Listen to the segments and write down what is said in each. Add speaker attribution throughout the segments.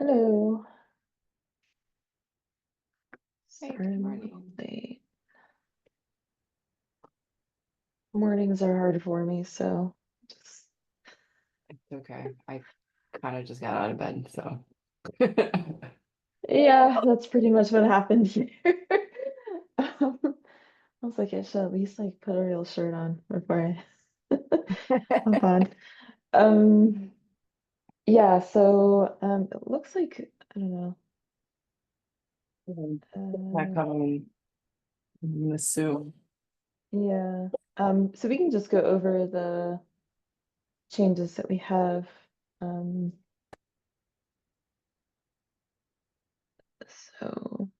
Speaker 1: Hello.
Speaker 2: Hey,
Speaker 1: Sorry,
Speaker 2: good
Speaker 1: I'm a little
Speaker 2: morning.
Speaker 1: late. Mornings are hard for me, so just
Speaker 2: It's okay. I kind of just got out of bed, so.
Speaker 1: yeah, that's pretty much what happened here. I was like, I should at least like put a real shirt on before I hop on. Um, yeah, so it looks like I don't know.
Speaker 2: Back
Speaker 1: Uh,
Speaker 2: home, I'm gonna assume.
Speaker 1: yeah. So we can just go over the changes that we have. Um, so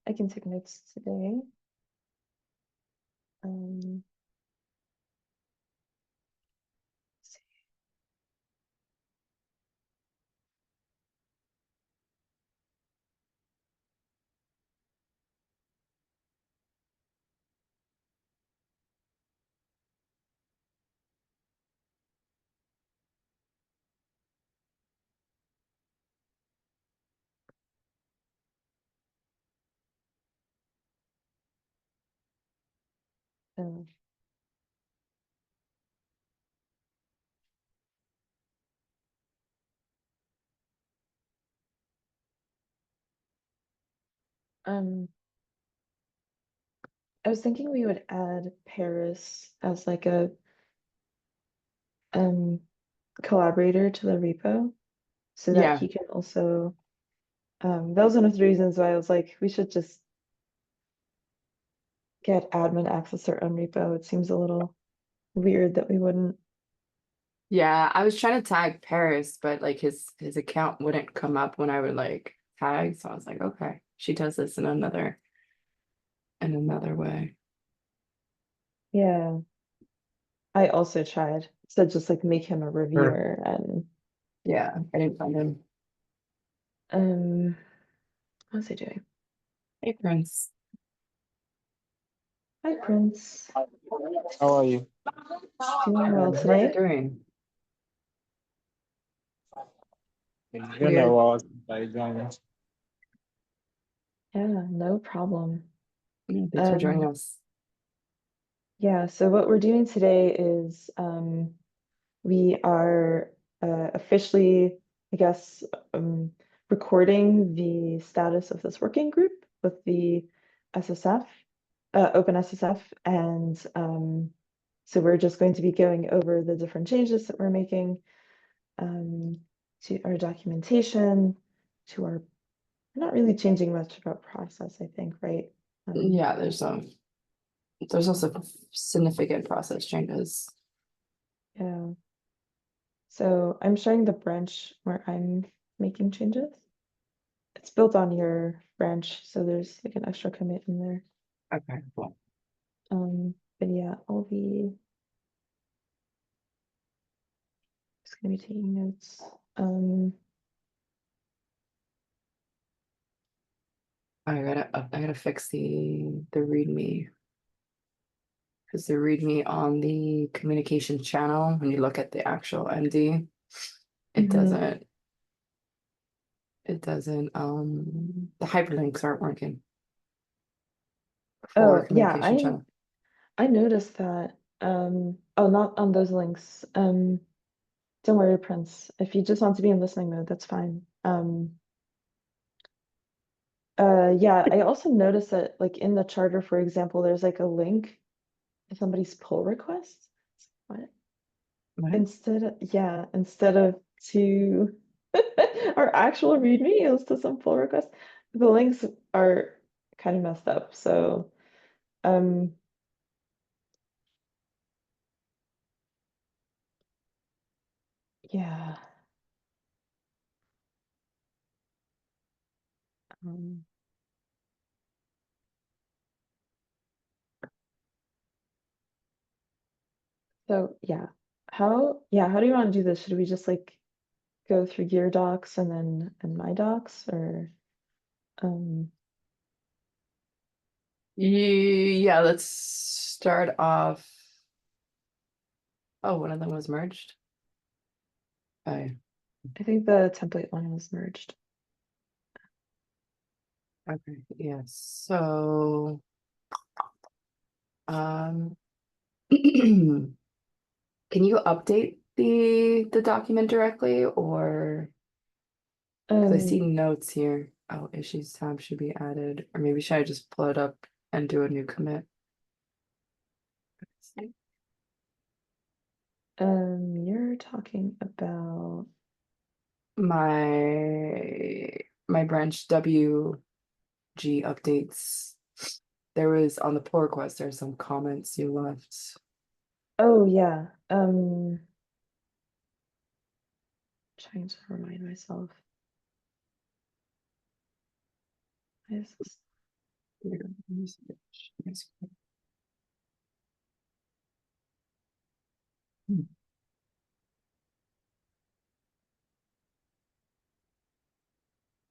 Speaker 1: I can take notes today. Um, let's see. Uh, Um, I was thinking we would add Paris as like a um collaborator to the repo so that
Speaker 2: Yeah,
Speaker 1: he can also that was one of the reasons why I was like we should just get admin access to our own repo. It seems a little weird that we wouldn't.
Speaker 2: yeah. I was trying to tag Paris, but like his account wouldn't come up when I would like tag, so I was like, okay, she does this in another way.
Speaker 1: Yeah, I also tried. So just like make him a
Speaker 2: Sure.
Speaker 1: reviewer and
Speaker 2: Yeah, I didn't find him.
Speaker 1: um what was I doing?
Speaker 2: Hey, Prince.
Speaker 1: Hi Prince.
Speaker 3: How are you?
Speaker 1: Doing well
Speaker 2: How are you
Speaker 1: tonight?
Speaker 2: doing?
Speaker 3: It's
Speaker 2: We
Speaker 3: been a
Speaker 2: are,
Speaker 3: while since I joined.
Speaker 1: Yeah, no problem.
Speaker 2: yeah, thanks for joining
Speaker 1: Um
Speaker 2: us.
Speaker 1: yeah, so what we're doing today is we are officially, I guess, recording the status of this working group with the SSF, OpenSSF, and so we're just going to be going over the different changes that we're making um, to our documentation, to our, we're not really changing much about process, I think, right? Um,
Speaker 2: Yeah, there's also significant process changes.
Speaker 1: yeah. So I'm showing the branch where I'm making changes. It's built on your branch, so there's like an extra commit in there.
Speaker 2: Okay, cool.
Speaker 1: But yeah, I'll be just gonna be taking notes. Um,
Speaker 2: I gotta fix the README because the README on the communication channel, when you look at the actual MD, it
Speaker 1: mhm.
Speaker 2: doesn't it doesn't the hyperlinks aren't working for
Speaker 1: Oh yeah,
Speaker 2: communication channel.
Speaker 1: I noticed that. Oh, not on those links. Don't worry, Prince. If you just want to be in listening mode, that's fine. Yeah, I also noticed that like in the charter, for example, there's like a link to somebody's pull request. What?
Speaker 2: Right?
Speaker 1: Instead of to our actual README, it was to some pull request. The links are kind of messed up. So, um, yeah. Um, so yeah, how do you want to do this? Should we just like go through your docs and then and my docs, or um,
Speaker 2: Yeah, let's start off. Oh, one of them was merged. Okay.
Speaker 1: I think the template one was merged.
Speaker 2: Okay. Yes. So, um, can you update the document directly, or because I see
Speaker 1: Um,
Speaker 2: notes here? Oh, issues tab should be added, or maybe should I just pull it up and do a new commit?
Speaker 1: you're talking about,
Speaker 2: My branch WG updates. There was on the pull request, there's some comments you left.
Speaker 1: oh yeah, trying to remind myself. Why is this?
Speaker 2: Here, let me see. Yes.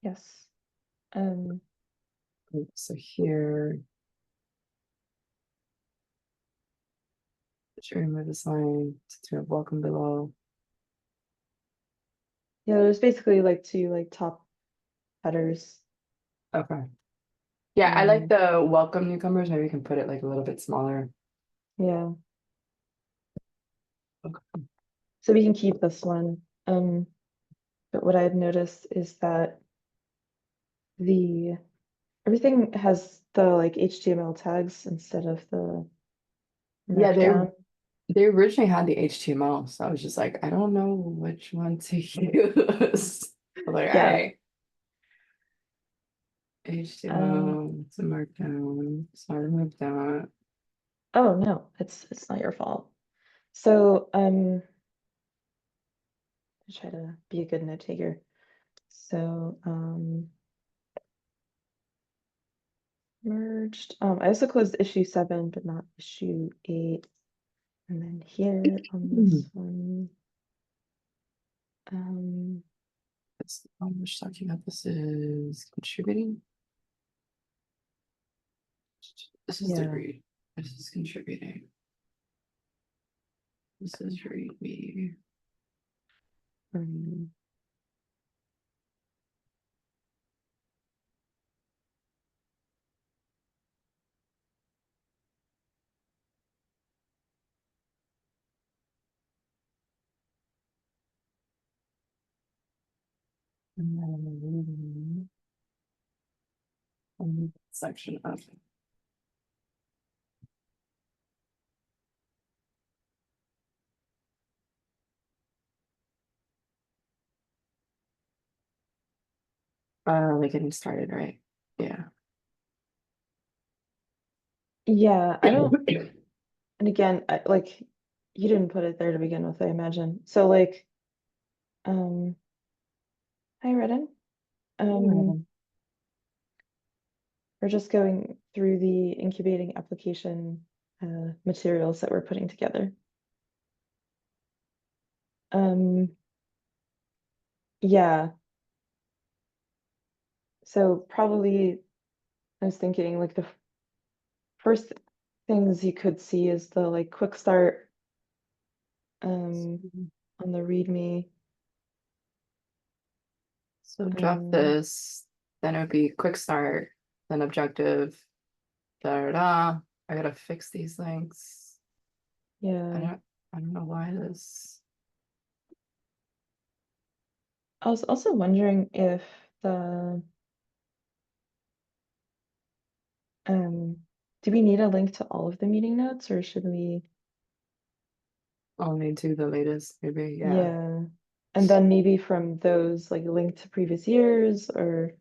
Speaker 1: Yes. Um,
Speaker 2: So here, should remove this line to have welcome below.
Speaker 1: yeah, there's basically like two like top headers.
Speaker 2: Okay. Yeah, I like
Speaker 1: Um,
Speaker 2: the welcome newcomers. Maybe we can put it like a little bit smaller.
Speaker 1: yeah,
Speaker 2: Okay.
Speaker 1: so we can keep this one. But what I had noticed is that the everything has the like HTML tags instead of the
Speaker 2: Yeah,
Speaker 1: markdown.
Speaker 2: they originally had the HTML, so I was just like, I don't know which one to use. I was like, all
Speaker 1: Yeah.
Speaker 2: right,
Speaker 1: Uh,
Speaker 2: HTML, it's a markdown. So I removed that.
Speaker 1: oh no, it's not your fault. So I try to be a good note taker. So merged. I also closed issue 7, but not issue 8. And then here on this one,
Speaker 2: This which document this is contributing. This is the
Speaker 1: yeah,
Speaker 2: read. This is contributing. This is read me.
Speaker 1: um,
Speaker 2: And then reading section up. Like getting started, right? Yeah.
Speaker 1: yeah, I don't, and again, like you didn't put it there to begin with, I imagine. So like, um, hi Redden. Um, we're just going through the incubating application materials that we're putting together. Yeah, so probably I was thinking like the first things you could see is the like quick start on the README.
Speaker 2: So drop
Speaker 1: Um,
Speaker 2: this, then it would be quick start, then objective, da da da. I gotta fix these links.
Speaker 1: yeah,
Speaker 2: I don't know why this.
Speaker 1: I was also wondering if the um, do we need a link to all of the meeting notes or should we?
Speaker 2: Only to the latest, maybe, yeah.
Speaker 1: Yeah, and then maybe from those like link to previous years or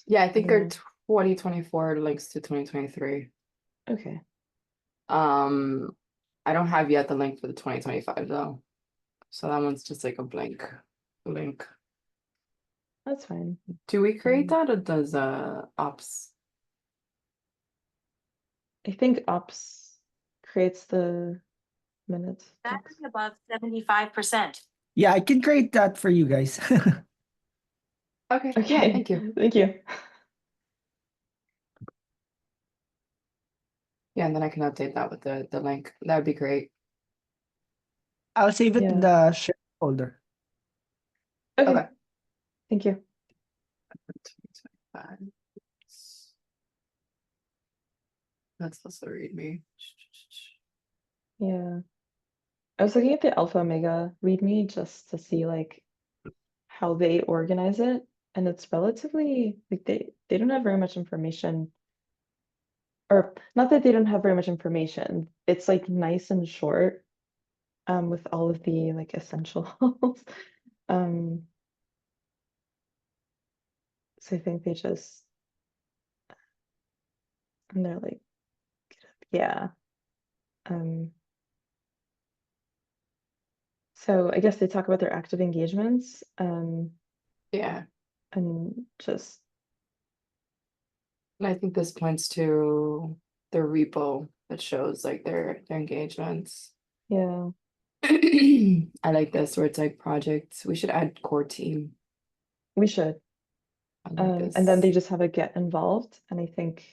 Speaker 2: Yeah, I
Speaker 1: I
Speaker 2: think
Speaker 1: don't
Speaker 2: our
Speaker 1: know.
Speaker 2: 2024 links to 2023.
Speaker 1: Okay,
Speaker 2: Um, I don't have yet the link for the 2025 though. So that one's just like a blank link.
Speaker 1: that's fine.
Speaker 2: Do we create
Speaker 1: Um,
Speaker 2: that or does ops?
Speaker 1: I think ops creates the minutes.
Speaker 4: Battery above 75%.
Speaker 5: Yeah, I can create that for you guys.
Speaker 2: Okay, yeah,
Speaker 1: Okay,
Speaker 2: thank you.
Speaker 1: thank you.
Speaker 2: Yeah, and then I can update that with the link. That would be great.
Speaker 5: I'll save it in
Speaker 1: Yeah.
Speaker 5: the share folder.
Speaker 1: Okay,
Speaker 2: Okay.
Speaker 1: thank you.
Speaker 2: 2025. That's also readme.
Speaker 1: Yeah. I was looking at the Alpha Omega README just to see like how they organize it, and it's relatively like they don't have very much information, or not that they don't have very much information. It's like nice and short, with all of the like essentials. Um, so I think they just and they're like, yeah. Um, so I guess they talk about their active engagements,
Speaker 2: Yeah.
Speaker 1: and just
Speaker 2: And I think this points to the repo that shows like their engagements.
Speaker 1: yeah,
Speaker 2: I like this where it's like projects. We should add core team.
Speaker 1: we should.
Speaker 2: I like
Speaker 1: And then they
Speaker 2: this.
Speaker 1: just have a get involved, and I think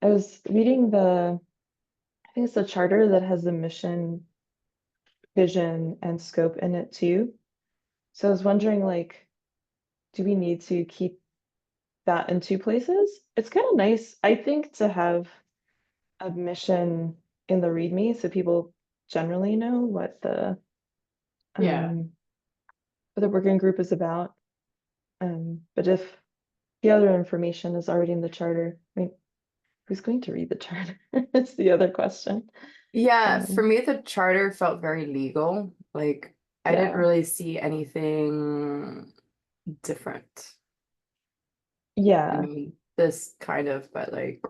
Speaker 1: I was reading I think it's the charter that has the mission, vision, and scope in it too. So I was wondering, like, do we need to keep that in two places? It's kind of nice, I think, to have a mission in the README so people generally know
Speaker 2: Yeah.
Speaker 1: um what the working group is about. But if the other information is already in the charter, I mean, who's going to read the charter? It's the other question.
Speaker 2: Yeah, for
Speaker 1: Um,
Speaker 2: me, the charter felt very legal. Like, I didn't
Speaker 1: yeah,
Speaker 2: really see anything different. I
Speaker 1: yeah.
Speaker 2: mean, this kind of, but like,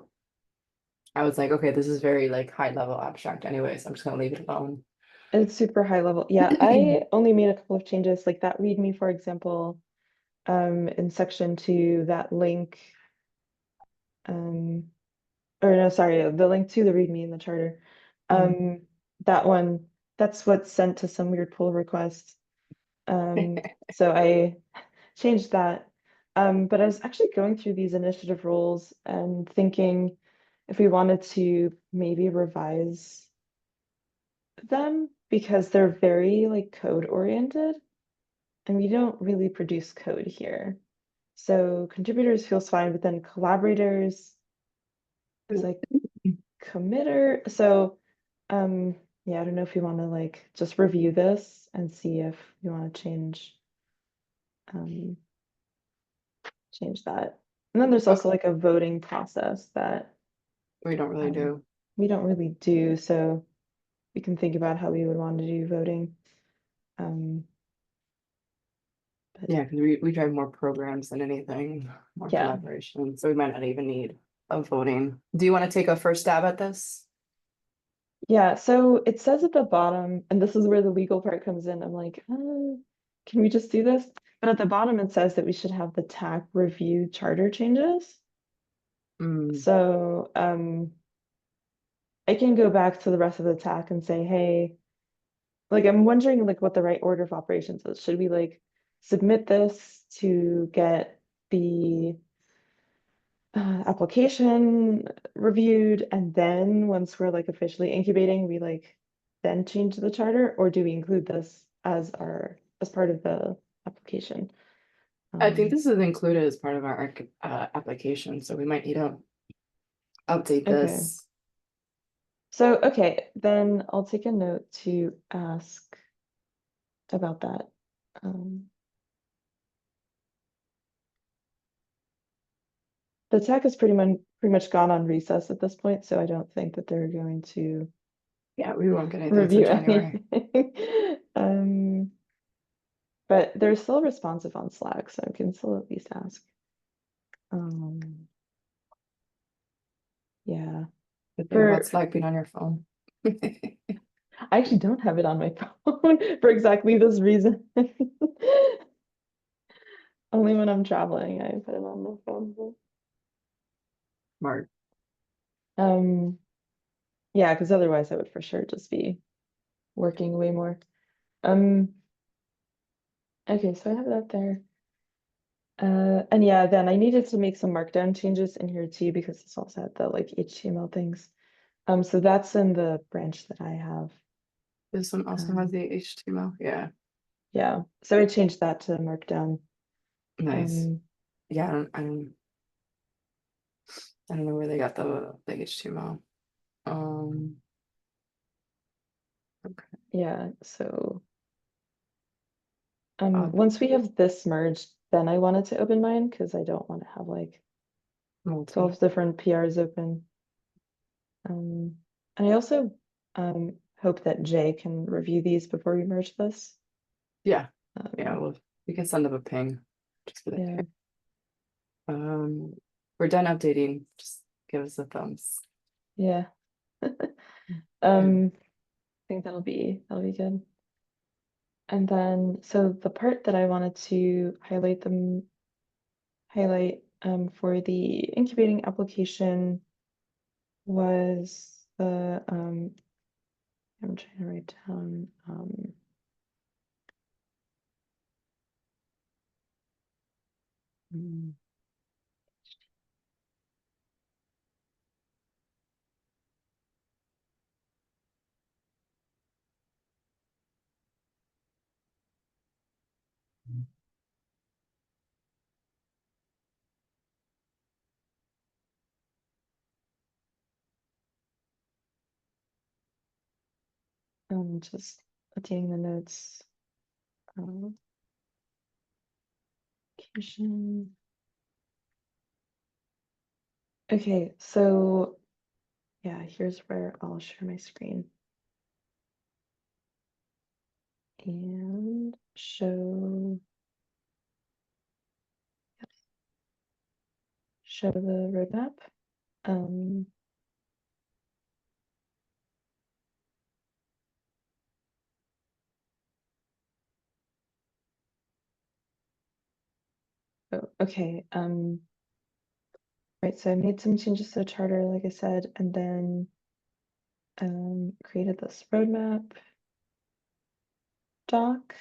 Speaker 2: I was like, okay, this is very like high level abstract anyway, so I'm just gonna leave it alone.
Speaker 1: It's super high level. Yeah, I only made a couple of changes, like that README, for example, in section 2, that link, um, or no, sorry, the link to the README in the charter.
Speaker 2: Mm.
Speaker 1: Um, that one, that's what's sent to some weird pull request. So I changed that. But I was actually going through these initiative roles and thinking if we wanted to maybe revise them because they're very like code oriented and we don't really produce code here. So contributors feels fine, but then collaborators is like committer. So yeah, I don't know if you want to like just review this and see if you want to um change that. And then there's also
Speaker 2: Okay.
Speaker 1: like a voting process that
Speaker 2: We don't really
Speaker 1: um
Speaker 2: do.
Speaker 1: we don't really do, so we can think about how we would want to do voting. Um but
Speaker 2: Yeah, because we drive more programs than anything, more
Speaker 1: yeah.
Speaker 2: collaboration. So we might not even need a voting. Do you want to take a first stab at this?
Speaker 1: Yeah, so it says at the bottom, and this is where the legal part comes in. I'm like, can we just do this? But at the bottom, it says that we should have the TAC review charter changes.
Speaker 2: Mm.
Speaker 1: So I can go back to the rest of the TAC and say, hey, like I'm wondering like what the right order of operations is. Should we like submit this to get the application reviewed, and then once we're like officially incubating, we like then change the charter, or do we include this as as part of the application?
Speaker 2: I think
Speaker 1: Um,
Speaker 2: this is included as part of our application, so we might need to update
Speaker 1: okay.
Speaker 2: this.
Speaker 1: So, okay, then I'll take a note to ask about that. Um, the tech is pretty much gone on recess at this point, so I don't think that they're going to
Speaker 2: Yeah, we won't get anything until
Speaker 1: review
Speaker 2: January.
Speaker 1: anything. But they're still responsive on Slack, so I can still at least ask. Yeah.
Speaker 2: The thing about
Speaker 1: For
Speaker 2: Slack being on your phone.
Speaker 1: I actually don't have it on my phone for exactly this reason. Only when I'm traveling, I put it on the phone.
Speaker 2: Smart.
Speaker 1: Um, yeah, because otherwise I would for sure just be working way more. Um, okay, so I have that there. And yeah, then I needed to make some markdown changes in here too, because this also had the like HTML things. So that's in the branch that I have.
Speaker 2: This one also has the HTML. Yeah,
Speaker 1: Yeah, so I changed that to markdown.
Speaker 2: nice.
Speaker 1: Um,
Speaker 2: Yeah, I don't know where they got the HTML. Okay.
Speaker 1: yeah, so
Speaker 2: Uh,
Speaker 1: once we have this merged, then I wanted to open mine because I don't want to have like
Speaker 2: multi.
Speaker 1: 12 different PRs open. And I also hope that Jay can review these before we merge this.
Speaker 2: Yeah,
Speaker 1: Um,
Speaker 2: yeah. Well, we can send them a ping just for the
Speaker 1: yeah,
Speaker 2: ping. We're done updating. Just give us a thumbs.
Speaker 1: yeah.
Speaker 2: Yeah.
Speaker 1: I think that'll be good. And then, so the part that I wanted to highlight for the incubating application was the I'm trying to write down
Speaker 2: Mm.
Speaker 1: just updating the notes. Application. Okay, so yeah, here's where I'll share my screen and show the roadmap. Um, oh, okay. Right, so I made some changes to the charter, like I said, and then created this roadmap doc.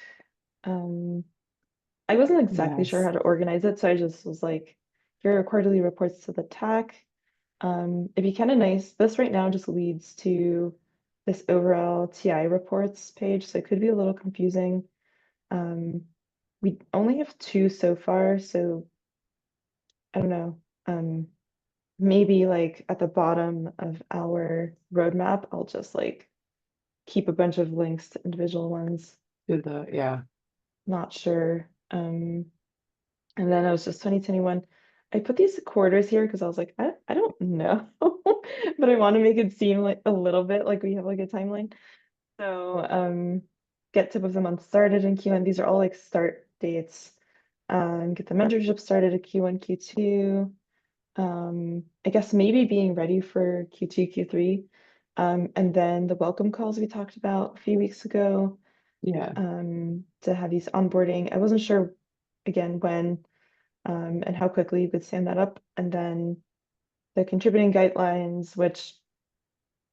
Speaker 1: I wasn't exactly sure
Speaker 2: Yes.
Speaker 1: how to organize it, so I just was like, here are quarterly reports to the TAC. It'd be kind of nice. This right now just leads to this overall TI reports page, so it could be a little confusing. We only have two so far, so I don't know. Maybe like at the bottom of our roadmap, I'll just like keep a bunch of links to individual ones.
Speaker 2: Do the yeah.
Speaker 1: Not sure. And then it was just 2021. I put these quarters here because I was like, I don't know, but I want to make it seem like a little bit like we have like a timeline. So get tip of the month started in Q1. These are all like start dates. Get the mentorship started at Q1, Q2. I guess maybe being ready for Q2, Q3. And then the welcome calls we talked about a few weeks ago,
Speaker 2: Yeah.
Speaker 1: to have these onboarding. I wasn't sure again when and how quickly you could stand that up. And then the contributing guidelines, which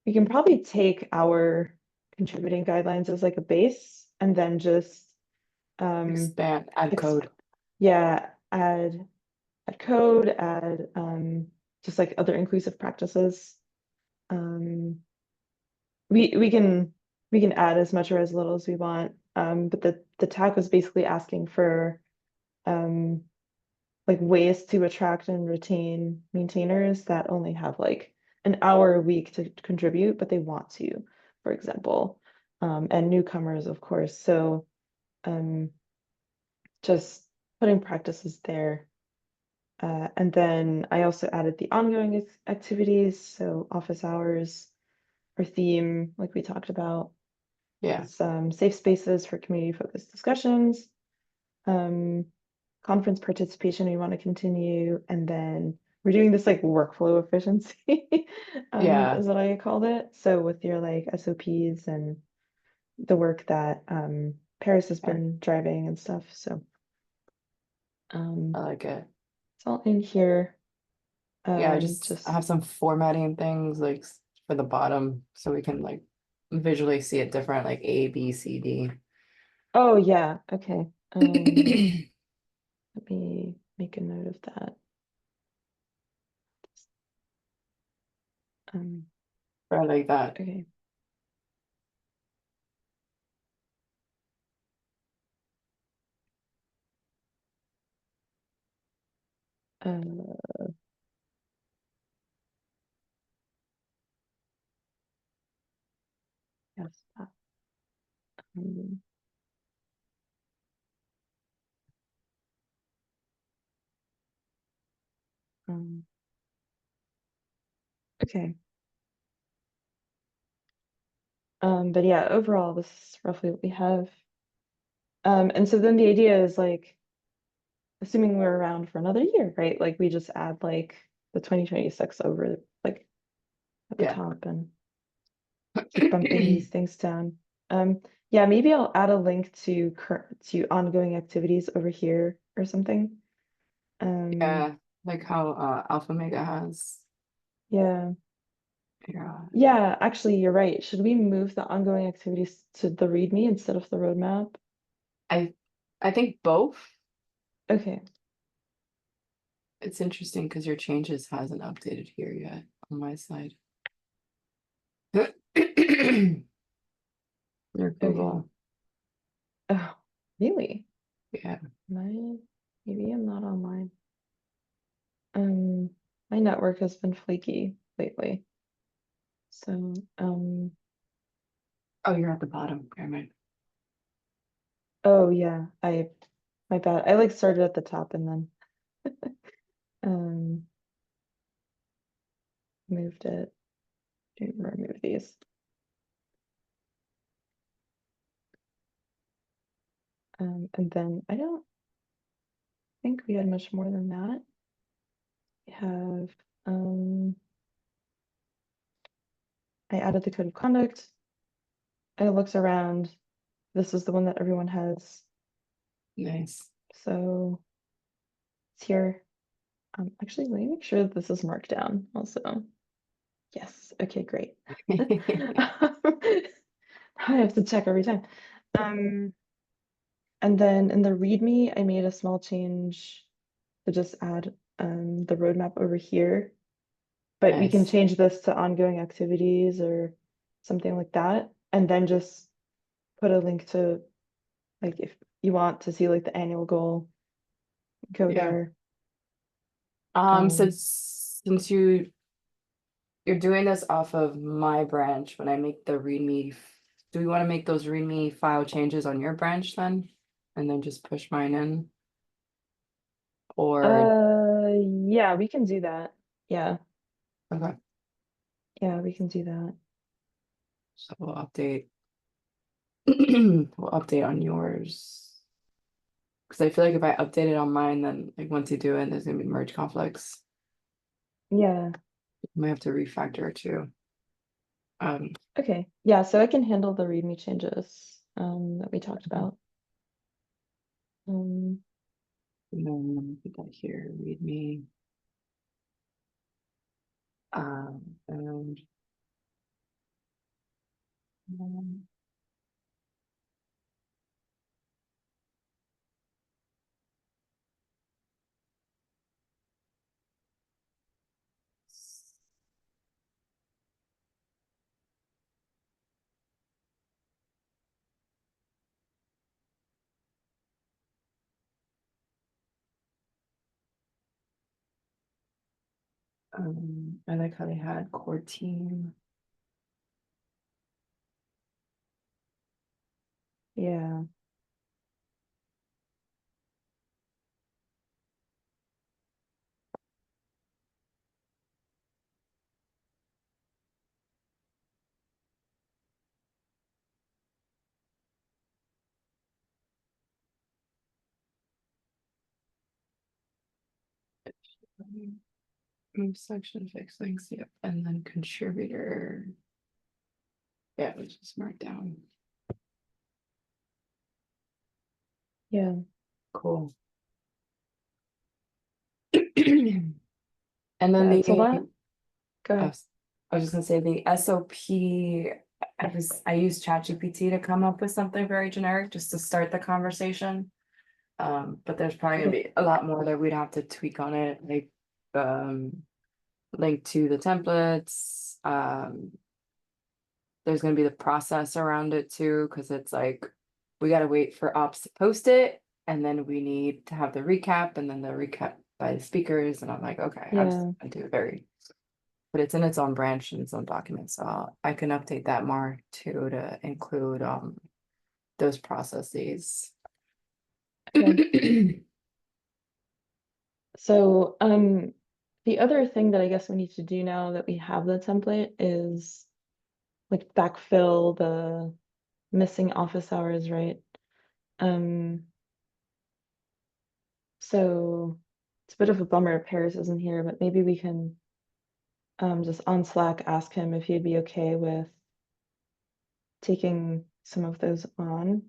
Speaker 1: we can probably take our contributing guidelines as like a base and then just
Speaker 2: Expand, add
Speaker 1: ex
Speaker 2: code.
Speaker 1: yeah, add code, add just like other inclusive practices. Um, we can add as much or as little as we want. But the tag was basically asking for um like ways to attract and retain maintainers that only have like an hour a week to contribute, but they want to, for example, and newcomers, of course. So um, just putting practices there. And then I also added the ongoing activities, so office hours, our theme, like we talked about,
Speaker 2: Yeah.
Speaker 1: some safe spaces for community-focused discussions, um, conference participation we want to continue, and then we're doing this like workflow efficiency,
Speaker 2: Yeah.
Speaker 1: is what I called it. So with your like SOPs and the work that Paris has been driving and stuff. So
Speaker 2: I like it.
Speaker 1: it's all in here.
Speaker 2: Yeah, I just
Speaker 1: Just
Speaker 2: have some formatting things like for the bottom so we can like visually see it different, like A, B, C,
Speaker 1: oh yeah, okay.
Speaker 2: D.
Speaker 1: Let me make a note of that.
Speaker 2: I like that.
Speaker 1: Okay. Yes. Um, um, okay. But yeah, overall, this is roughly what we have. And so then the idea is like, assuming we're around for another year, right? Like we just add like the 2026 over like at the
Speaker 2: Yeah.
Speaker 1: top and keep bumping these things down. Yeah, maybe I'll add a link to ongoing activities over here or something.
Speaker 2: Yeah, like how Alpha Mega has.
Speaker 1: Yeah.
Speaker 2: Yeah.
Speaker 1: Yeah, actually, you're right. Should we move the ongoing activities to the README instead of the roadmap?
Speaker 2: I think both.
Speaker 1: Okay.
Speaker 2: It's interesting because your changes hasn't updated here yet on my side. Your Google.
Speaker 1: Oh, really?
Speaker 2: Yeah.
Speaker 1: Maybe I'm not online. My network has been flaky lately. So,
Speaker 2: Oh, you're at the bottom. Never mind.
Speaker 1: oh yeah, my bad. I like started at the top and then um moved it. Didn't remove these. And then I don't think we had much more than that. We have I added the code of conduct. I looked around. This is the one that everyone has.
Speaker 2: Nice.
Speaker 1: So it's here. Actually, let me make sure that this is marked down also. Yes, okay, great. I have to check every time. And then in the README, I made a small change to just add the roadmap over here. But we can
Speaker 2: Nice.
Speaker 1: change this to ongoing activities or something like that. And then just put a link to like if you want to see like the annual goal, go
Speaker 2: Yeah.
Speaker 1: there.
Speaker 2: Since you're doing this off of my branch, when I make the README, do we want to make those README file changes on your branch then? And then just push mine in? Or,
Speaker 1: Yeah, we can do that. Yeah,
Speaker 2: okay,
Speaker 1: yeah, we can do that.
Speaker 2: so we'll update. We'll update on yours. Because I feel like if I update it on mine, then like once you do it, there's gonna be merge conflicts.
Speaker 1: Yeah.
Speaker 2: Might have to refactor it too.
Speaker 1: Okay. Yeah, so I can handle the README changes that we talked about.
Speaker 2: And then let me put that here, README. And I like how they had core team.
Speaker 1: Yeah.
Speaker 2: Move section, fix links, yep, and then contributor. Yeah, it was just marked down.
Speaker 1: Yeah.
Speaker 2: Cool. And then
Speaker 1: Yeah, it's a lot.
Speaker 2: the
Speaker 1: Go
Speaker 2: I
Speaker 1: ahead.
Speaker 2: was just gonna say the SOP. I used ChatGPT to come up with something very generic just to start the conversation. But there's probably gonna be a lot more that we'd have to tweak on it, like, link to the templates, there's gonna be the process around it too, because it's like, we gotta wait for ops to post it, and then we need to have the recap, and then the recap by the speakers, and I'm like, okay,
Speaker 1: Yeah.
Speaker 2: I do very, but it's in its own branch and its own document, so I can update that more too, to include, those processes.
Speaker 1: So, the other thing that I guess we need to do now that we have the template is like backfill the missing office hours, right? Um, so it's a bit of a bummer Paris isn't here, but maybe we can just on Slack ask him if he'd be okay with taking some of those on.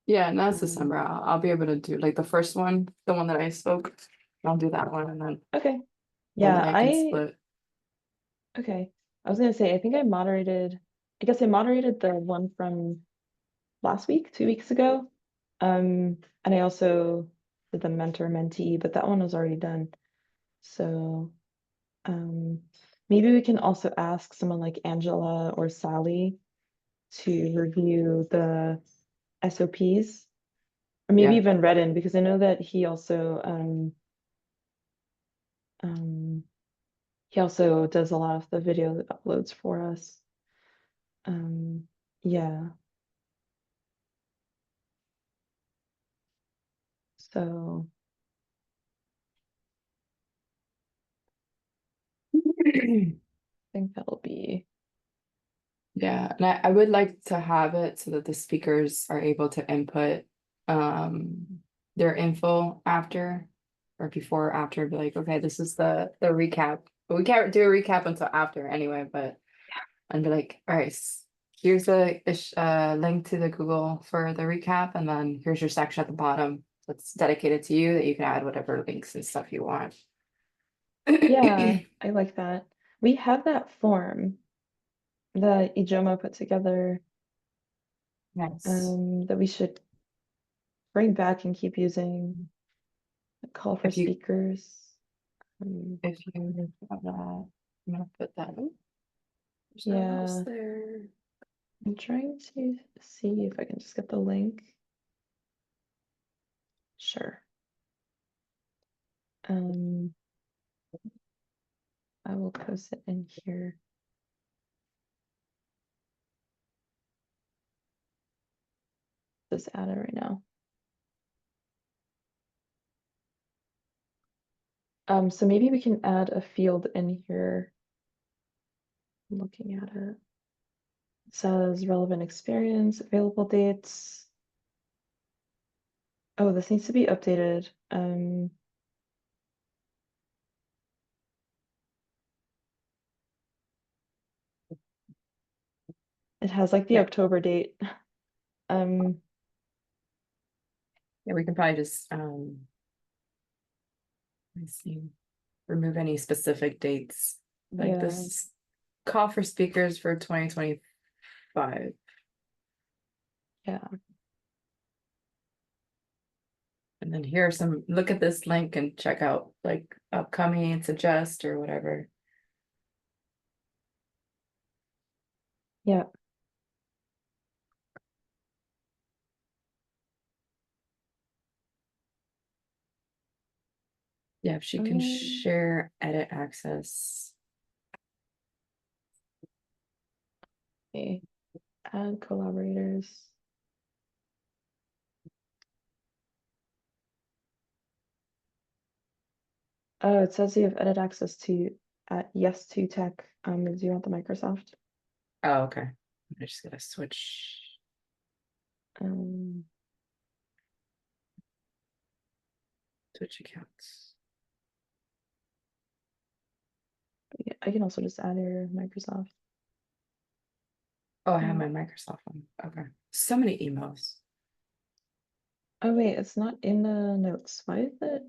Speaker 2: Yeah, and that's
Speaker 1: Um,
Speaker 2: December. I'll be able to do like the first one, the one that I spoke. I'll do that one, and then
Speaker 1: Okay.
Speaker 2: and
Speaker 1: Yeah,
Speaker 2: then I can split.
Speaker 1: okay. I was gonna say, I think I guess I moderated the one from last week, 2 weeks ago. And I also did the mentor mentee, but that one was already done. So, maybe we can also ask someone like Angela or Sally to review the SOPs, or maybe
Speaker 2: Yeah.
Speaker 1: even Redden, because I know that he also does a lot of the video uploads for us. Yeah. So I think that'll be,
Speaker 2: Yeah, and I would like to have it so that the speakers are able to input their info after or before or after, be like, okay, this is the recap. But we can't do a recap until after anyway, but and be like, all right, here's the link to the Google for the recap, and then here's your section at the bottom that's dedicated to you that you can add whatever links and stuff you want.
Speaker 1: yeah, I like that. We have that form that Ijoma put together,
Speaker 2: Nice.
Speaker 1: that we should bring back and keep using. Call for
Speaker 2: If you
Speaker 1: speakers.
Speaker 2: if you have that, I'm gonna put that in. There's no else
Speaker 1: Yeah,
Speaker 2: there.
Speaker 1: I'm trying to see if I can just get the link. Sure. I will post it in here. Just add it right now. So maybe we can add a field in here. Looking at it. It says relevant experience, available dates. Oh, this needs to be updated. It has like the
Speaker 2: Yeah.
Speaker 1: October date.
Speaker 2: Yeah, we can probably just let's see, remove any specific dates. Like
Speaker 1: Yeah.
Speaker 2: this call for speakers for 2025.
Speaker 1: Yeah.
Speaker 2: And then here are some, look at this link and check out like upcoming and suggest or whatever.
Speaker 1: Yeah.
Speaker 2: Yeah, if she can share edit access.
Speaker 1: Okay. Add collaborators. Oh, it says you have edit access to at yes to tech. Do you want the Microsoft?
Speaker 2: Oh, okay. I just gotta switch.
Speaker 1: Um,
Speaker 2: Switch accounts.
Speaker 1: yeah, I can also just add your Microsoft.
Speaker 2: Oh, I have my Microsoft one. Okay. So many emails.
Speaker 1: Oh wait, it's not in the notes. Why is it?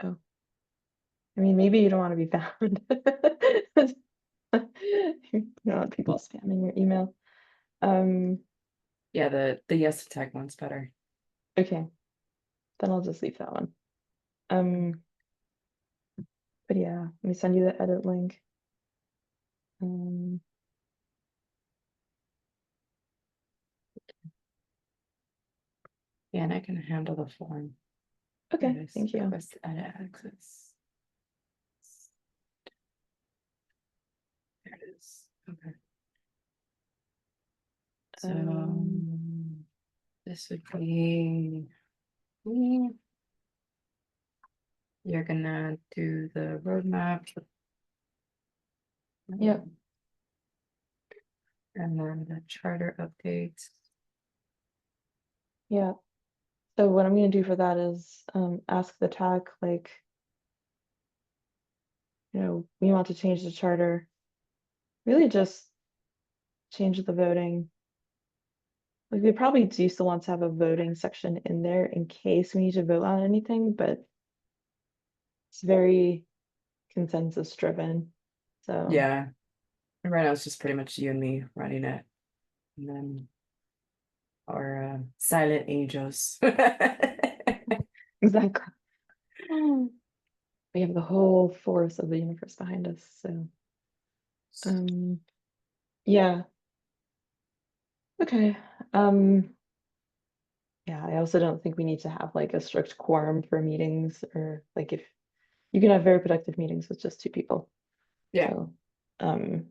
Speaker 1: Oh, I mean, maybe you don't want to be found. You don't want people spamming your email.
Speaker 2: Yeah, the yes to tech one's better.
Speaker 1: Okay. then I'll just leave that one. But yeah, let me send you the edit link.
Speaker 2: Yeah, and I can handle the form.
Speaker 1: Okay,
Speaker 2: There it is.
Speaker 1: thank you.
Speaker 2: Request edit access. There it is. Okay. So this would be me. You're gonna do the roadmap.
Speaker 1: Yep.
Speaker 2: And then the charter updates.
Speaker 1: Yeah. So what I'm gonna do for that is ask the TAC, like, we want to change the charter. Really just change the voting. Like we probably do still want to have a voting section in there in case we need to vote on anything, but it's very consensus driven. So
Speaker 2: Yeah. And right now it's just pretty much you and me running it. And then our silent angels.
Speaker 1: exactly. We have the whole force of the universe behind us. So yeah. Okay. Yeah, I also don't think we need to have like a strict quorum for meetings, or like if you can have very productive meetings with just 2 people.
Speaker 2: Yeah,
Speaker 1: So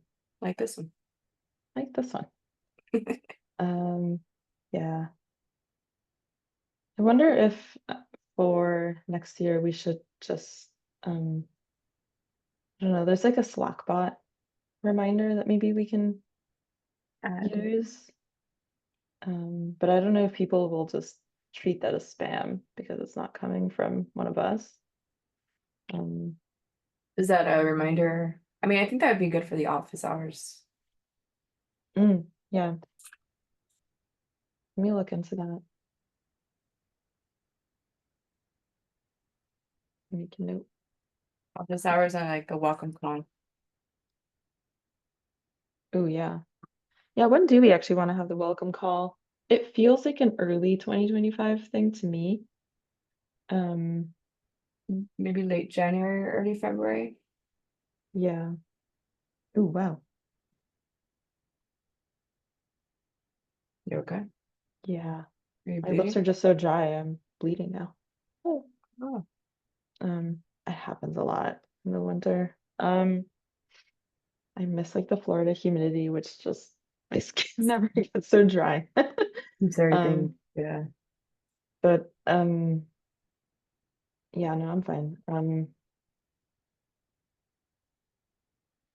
Speaker 2: like this one.
Speaker 1: like this one. Yeah. I wonder if for next year we should just I don't know, there's like a Slack bot reminder that maybe we can use. But I don't know if people will just treat that as spam because it's not coming from one of us.
Speaker 2: Is that a reminder? I mean, I think that would be good for the office hours.
Speaker 1: Yeah. Let me look into that. Make a note.
Speaker 2: Office hours and like a welcome call.
Speaker 1: Oh yeah. Yeah, when do we actually want to have the welcome call? It feels like an early 2025 thing to me.
Speaker 2: Maybe late January or early February.
Speaker 1: Yeah. Oh wow.
Speaker 2: You okay?
Speaker 1: Yeah.
Speaker 2: Are you
Speaker 1: My lips are
Speaker 2: bleeding?
Speaker 1: just so dry. I'm bleeding now.
Speaker 2: Oh, oh.
Speaker 1: It happens a lot in the winter. I miss like the Florida humidity, which just my skin never gets so dry.
Speaker 2: Keeps
Speaker 1: Um,
Speaker 2: everything. Yeah.
Speaker 1: but yeah, no, I'm fine.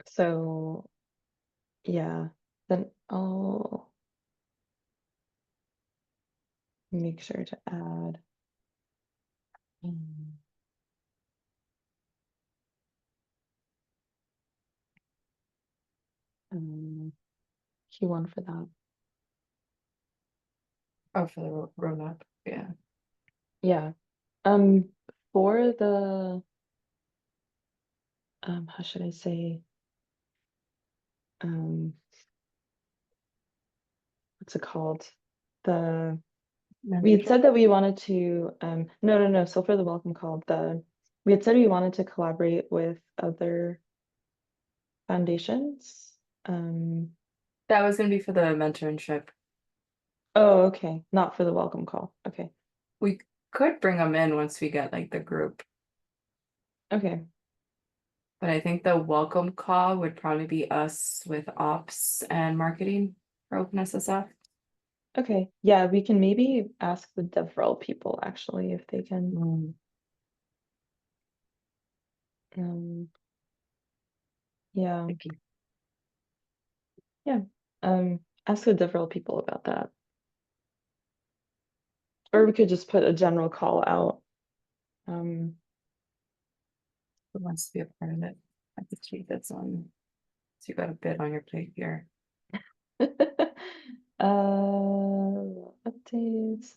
Speaker 1: So yeah, then I'll make sure to add. Q1 for that.
Speaker 2: Oh, for the roadmap. Yeah.
Speaker 1: Yeah. For the how should I say? What's it called? The We had said that we wanted to no. So for the welcome call, we had said we wanted to collaborate with other foundations.
Speaker 2: That was gonna be for the mentorship.
Speaker 1: Oh, okay. Not for the welcome call. Okay.
Speaker 2: We could bring them in once we get like the group,
Speaker 1: Okay.
Speaker 2: but I think the welcome call would probably be us with ops and marketing for OpenSSF.
Speaker 1: Okay. Yeah, we can maybe ask the DevRel people actually if they can. Yeah.
Speaker 2: Thank you.
Speaker 1: Yeah. Ask the DevRel people about that. Or we could just put a general call out.
Speaker 2: Who wants to be a part of it? I have to keep this on. So you got a bit on your plate here.
Speaker 1: Updates.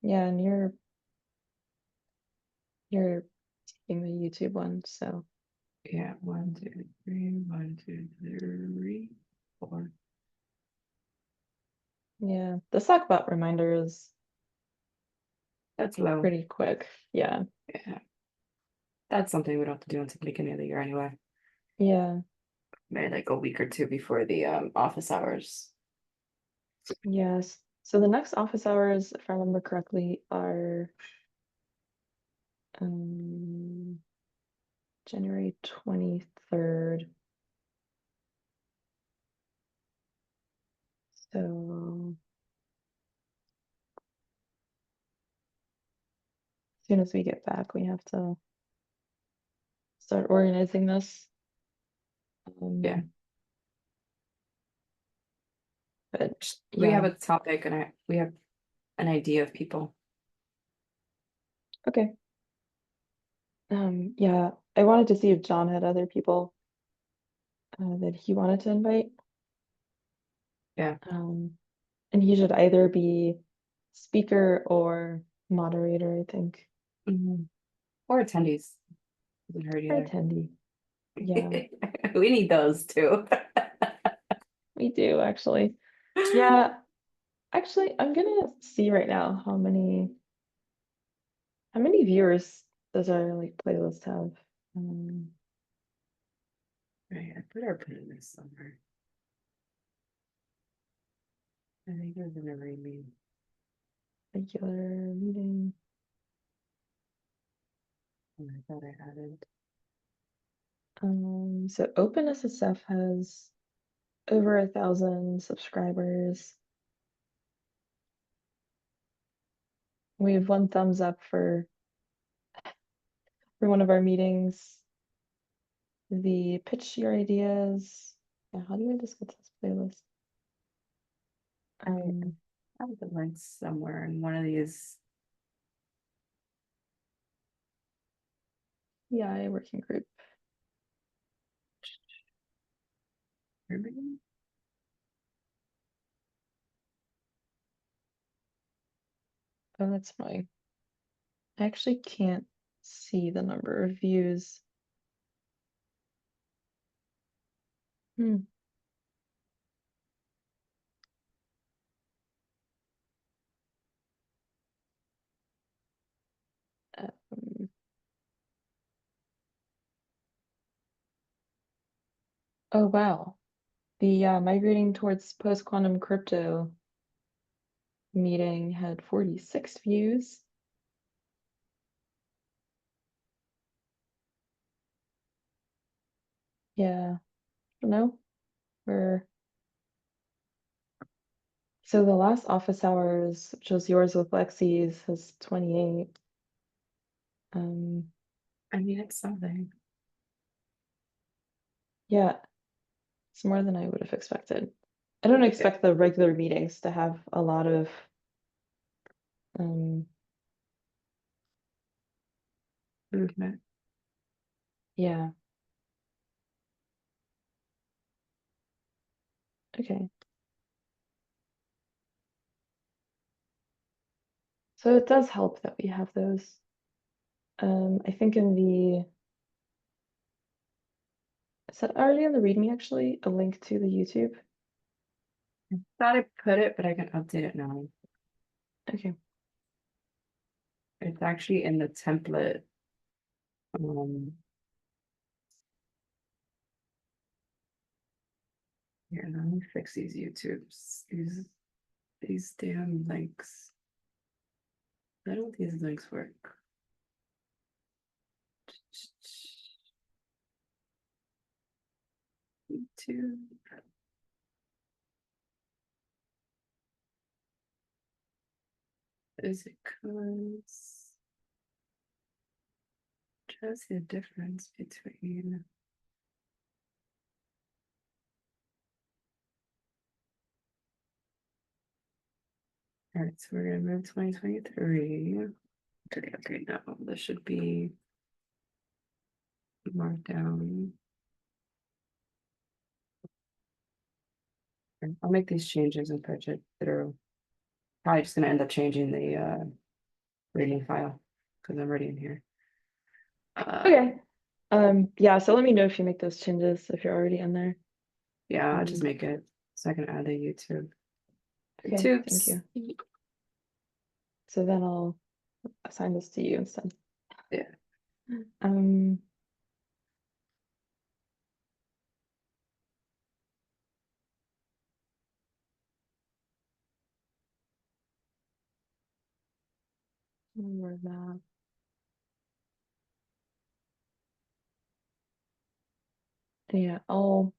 Speaker 1: Yeah, and you're taking the YouTube one, so
Speaker 2: Yeah, 1, 2, 3, 1, 2, 3, 4.
Speaker 1: yeah. The Slackbot reminder is
Speaker 2: That's low.
Speaker 1: pretty quick. Yeah.
Speaker 2: Yeah. That's something we don't have to do until the beginning of the year anyway.
Speaker 1: Yeah.
Speaker 2: Maybe like a week or two before the office hours.
Speaker 1: Yes. So the next office hours, if I remember correctly, are January 23rd. So as soon as we get back, we have to start organizing this.
Speaker 2: Yeah.
Speaker 1: But
Speaker 2: We have
Speaker 1: yeah,
Speaker 2: a topic and we have an idea of people.
Speaker 1: okay. Yeah, I wanted to see if John had other people that he wanted to invite.
Speaker 2: Yeah.
Speaker 1: And he should either be speaker or moderator, I think,
Speaker 2: Or attendees. Doesn't hurt
Speaker 1: or
Speaker 2: either.
Speaker 1: attendee. Yeah,
Speaker 2: We need those too.
Speaker 1: we do actually. Yeah, actually, I'm gonna see right now how many viewers does our like playlist have?
Speaker 2: Right, I better put in this somewhere. I think it was in a readme.
Speaker 1: Regular meeting.
Speaker 2: Oh, I thought I had it.
Speaker 1: So OpenSSF has over 1,000 subscribers. We have one thumbs up for one of our meetings. The pitch your ideas. Yeah, how do I just get this playlist?
Speaker 2: I have the links somewhere in one of these.
Speaker 1: Yeah, working group.
Speaker 2: Maybe?
Speaker 1: Oh, that's annoying. I actually can't see the number of views. Hmm. Um, oh wow. The migrating towards post-quantum crypto meeting had 46 views. Yeah, I don't know. We're so the last office hours, which was yours with Lexi's, has 28.
Speaker 2: I mean, it's something.
Speaker 1: Yeah, it's more than I would have expected. I don't expect the regular meetings to have a lot of
Speaker 2: Movement.
Speaker 1: yeah. Okay. So it does help that we have those. I think in the is that already in the README actually a link to the YouTube?
Speaker 2: Thought I put it, but I can update it now.
Speaker 1: Okay.
Speaker 2: It's actually in the template. Here, let me fix these YouTubes. These damn links. How do these links work? YouTube. Is it cause? Try to see the difference between. All right, so we're gonna move 2023. Okay, no, this should be marked down. I'll make these changes and push it through. Probably just gonna end up changing the readme file because I'm already in here.
Speaker 1: Okay. Yeah, so let me know if you make those changes if you're already in there.
Speaker 2: Yeah, I'll just make it so I can add the YouTube.
Speaker 1: Okay, thank
Speaker 2: YouTubes.
Speaker 1: you. So then I'll assign this to you instead.
Speaker 2: Yeah.
Speaker 1: Um, where that. Yeah, I'll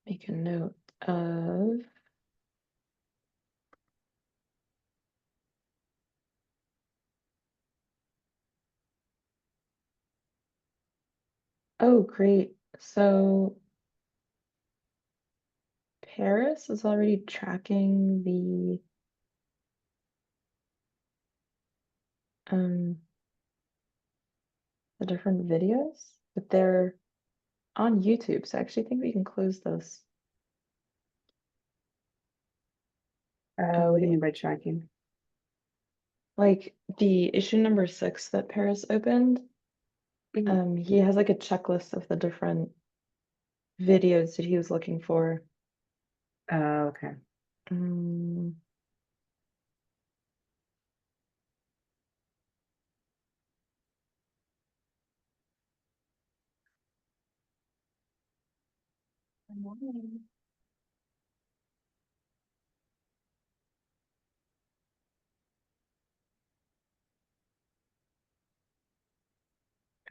Speaker 1: make a note of oh great. So Paris is already tracking um the different videos, but they're on YouTube, so I actually think we can close this.
Speaker 2: What do you mean by tracking?
Speaker 1: Like the issue number 6 that Paris opened, he has like a checklist of the different videos that he was looking for.
Speaker 2: Okay.
Speaker 1: Mm,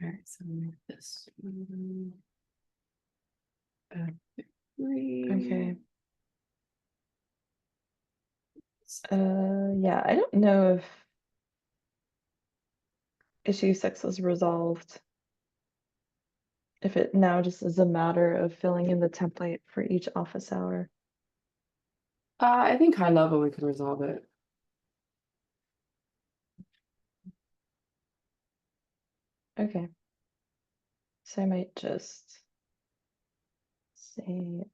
Speaker 2: All right, so make this one, uh, 3.
Speaker 1: okay. Yeah, I don't know if issue 6 was resolved. If it now just is a matter of filling in the template for each office hour.
Speaker 2: I think high level we can resolve it.
Speaker 1: Okay. So I might just say,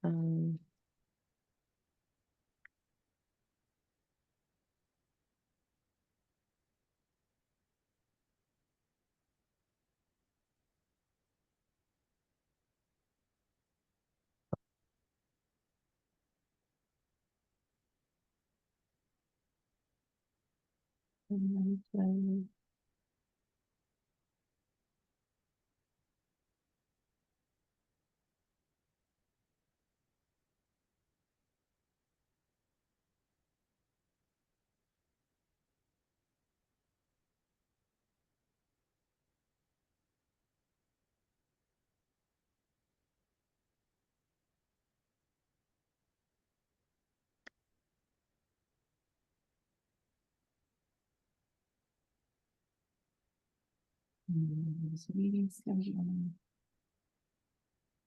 Speaker 2: Meeting schedule.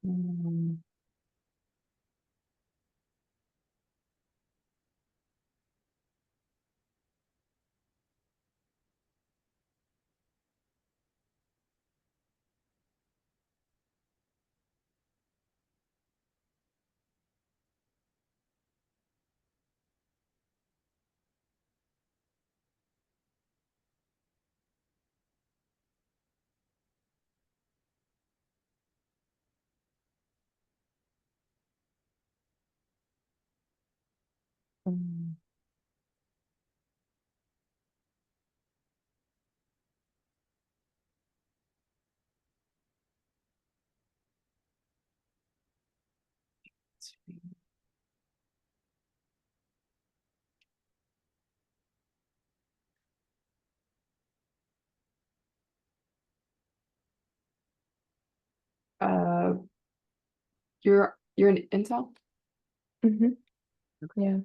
Speaker 1: um,
Speaker 2: Uh, you're an Intel?
Speaker 1: mhm, yeah.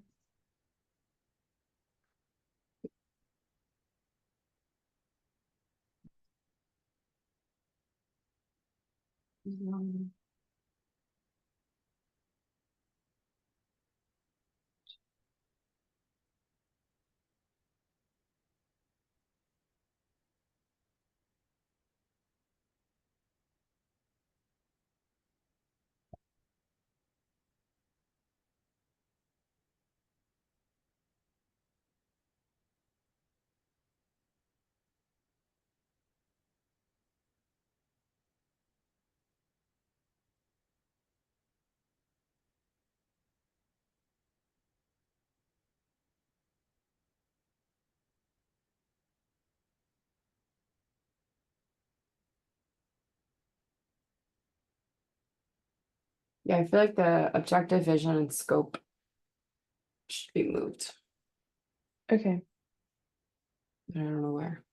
Speaker 2: Yeah, I feel like the objective, vision, and scope should be moved.
Speaker 1: Okay.
Speaker 2: But I don't know where.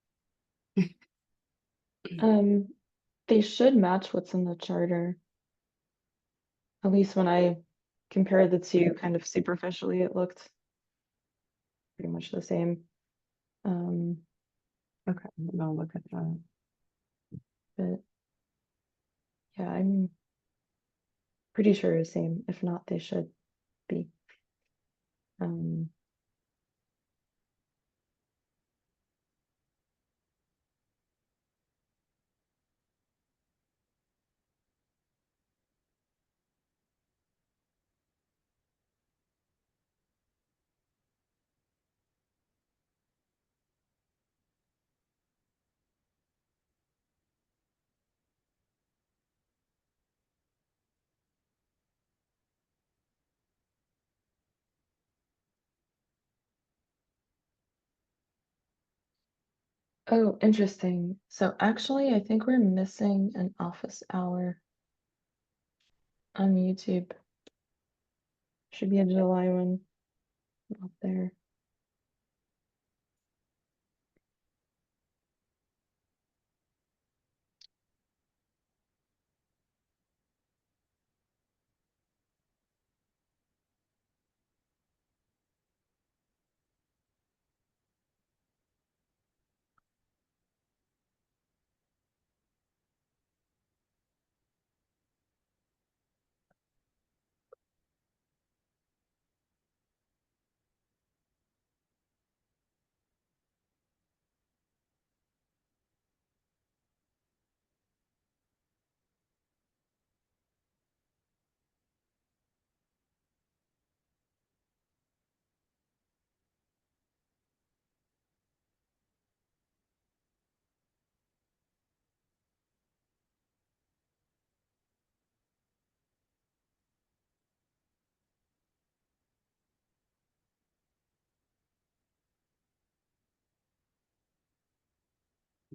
Speaker 1: Um, they should match what's in the charter. At least when I compared the two kind of superficially, it looked pretty much the same.
Speaker 2: Okay, I'll look at that.
Speaker 1: But yeah, I'm pretty sure the same. If not, they should be. Um, oh, interesting. So actually, I think we're missing an office hour on YouTube. Should be a July one up there.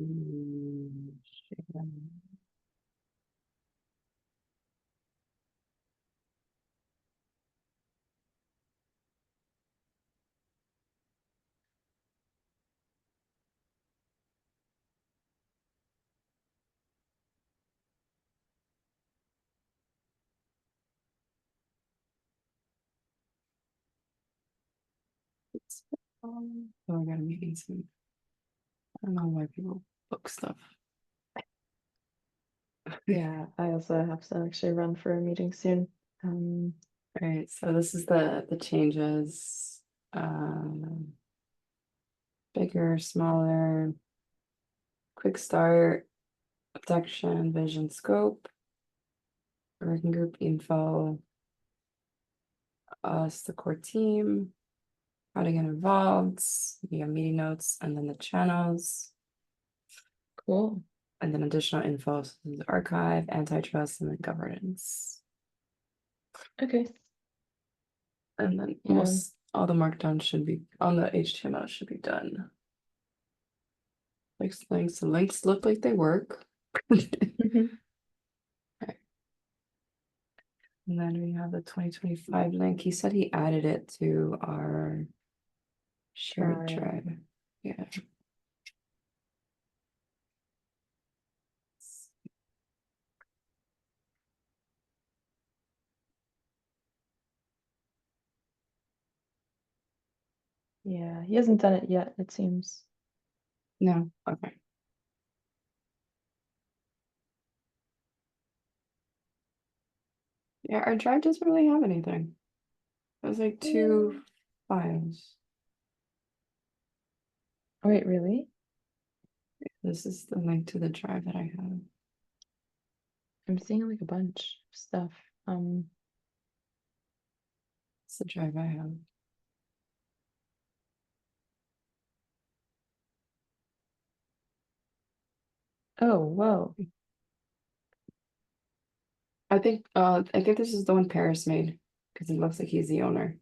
Speaker 2: Shake that. Oh, I got a meeting soon. I don't know why people book stuff.
Speaker 1: Yeah, I also have to actually run for a meeting soon.
Speaker 2: Alright, so this is the changes. Bigger, smaller, quick start, abduction, vision, scope, working group info, us, the core team, how to get involved, you have meeting notes, and then the channels,
Speaker 1: Cool.
Speaker 2: and then additional info, so the archive, antitrust, and then governance.
Speaker 1: Okay.
Speaker 2: And then
Speaker 1: Yeah.
Speaker 2: most all the markdown should be on the HTML should be done. The links look like they work.
Speaker 1: Mhm.
Speaker 2: And then we have the 2025 link. He said he added it to our shared
Speaker 1: Drive.
Speaker 2: drive. Yeah.
Speaker 1: Yeah, he hasn't done it yet, it seems.
Speaker 2: No, okay. Yeah, our drive doesn't really have anything. It was like two files.
Speaker 1: Oh, wait, really?
Speaker 2: This is the link to the drive that I have.
Speaker 1: I'm seeing like a bunch of stuff.
Speaker 2: It's the drive I have.
Speaker 1: Oh, whoa.
Speaker 2: I think this is the one Paris made because it looks like he's the owner.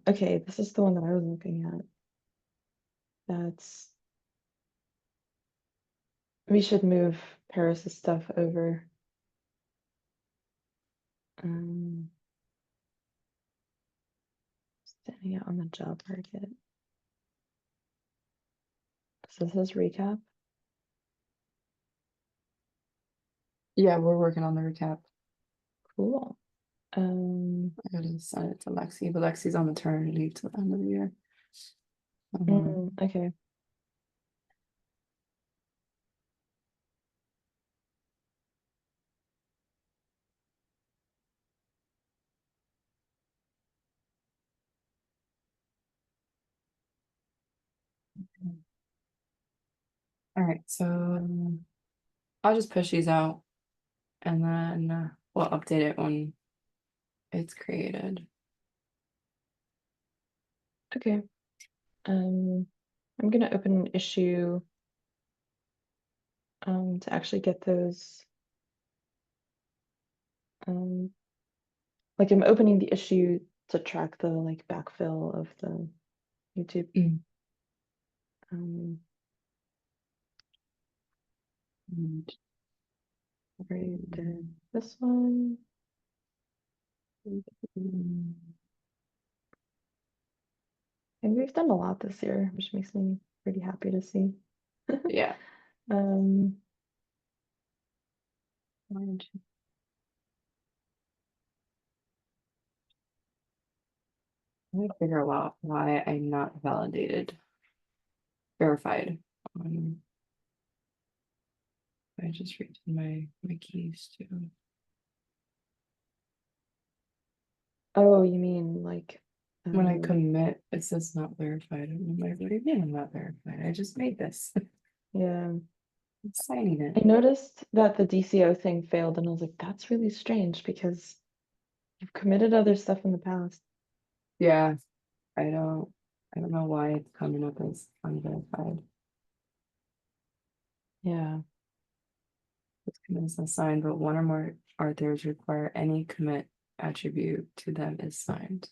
Speaker 1: Okay, this is the one that I was looking at. That's we should move Paris's stuff over. Um, Standing out on the job market. So this is recap.
Speaker 2: Yeah, we're working on the recap.
Speaker 1: Cool.
Speaker 2: I gotta send it to Lexi, but Lexi's on maternity leave till the end of the year.
Speaker 1: Okay.
Speaker 2: All right, so I'll just push these out and then we'll update it when it's created.
Speaker 1: Okay. I'm gonna open an issue to actually get those like I'm opening the issue to track the like backfill of the YouTube. Um,
Speaker 2: And
Speaker 1: already did this one. And we've done a lot this year, which makes me pretty happy to see.
Speaker 2: yeah.
Speaker 1: Um,
Speaker 2: I'm gonna figure out why I'm not verified. I just read my keys too.
Speaker 1: oh, you mean like
Speaker 2: When I commit, it says not verified. I'm like, what do you mean I'm not verified? I just made this.
Speaker 1: yeah.
Speaker 2: I'm signing
Speaker 1: I
Speaker 2: it.
Speaker 1: noticed that the DCO thing failed, and I was like, that's really strange because you've committed other stuff in the past.
Speaker 2: Yeah, I don't know why it's coming up as unverified.
Speaker 1: Yeah.
Speaker 2: This commit is assigned, but one or more authors require any commit attribute to them is signed.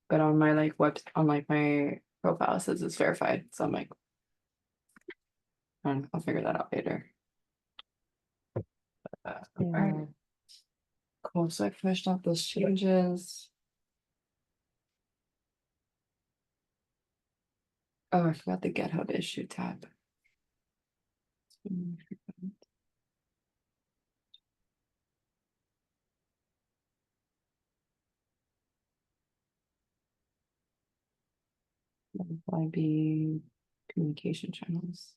Speaker 2: But on my on my profile it says it's verified. So I'm like, I'll figure that out later. All right.
Speaker 1: Yeah.
Speaker 2: Cool. So I finished up those changes. Oh, I forgot the GitHub issue tab. YB communication channels.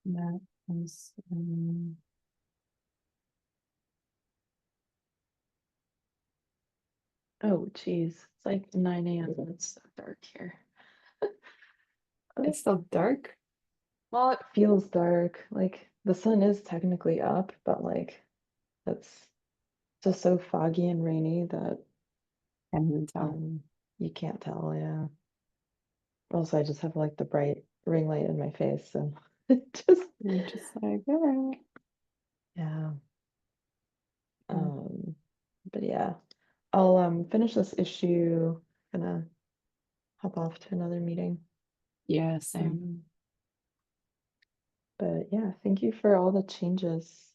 Speaker 2: That was,
Speaker 1: Oh, geez. It's like 9 a.m. and it's so dark here.
Speaker 2: it's still dark.
Speaker 1: Well, it feels dark. Like the sun is technically up, but like it's just so foggy and rainy that
Speaker 2: Can't even tell.
Speaker 1: you can't tell, yeah. Also, I just have like the bright ring light in my face, so it just
Speaker 2: You're just like, yeah.
Speaker 1: yeah.
Speaker 2: Mm.
Speaker 1: But yeah, I'll finish this issue, gonna hop off to another meeting.
Speaker 2: Yeah, same.
Speaker 1: But yeah, thank you for all the changes.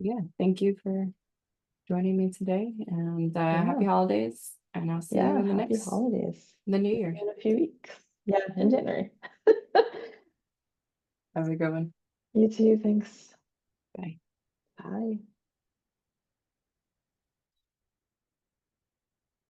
Speaker 2: Yeah, thank you for joining me today, and
Speaker 1: Yeah.
Speaker 2: happy holidays. And I'll see you
Speaker 1: Yeah,
Speaker 2: in the
Speaker 1: happy
Speaker 2: next
Speaker 1: holidays.
Speaker 2: the new year.
Speaker 1: In a few weeks. Yeah, in January.
Speaker 2: Have a good one.
Speaker 1: You too, thanks.
Speaker 2: Bye.
Speaker 1: Bye.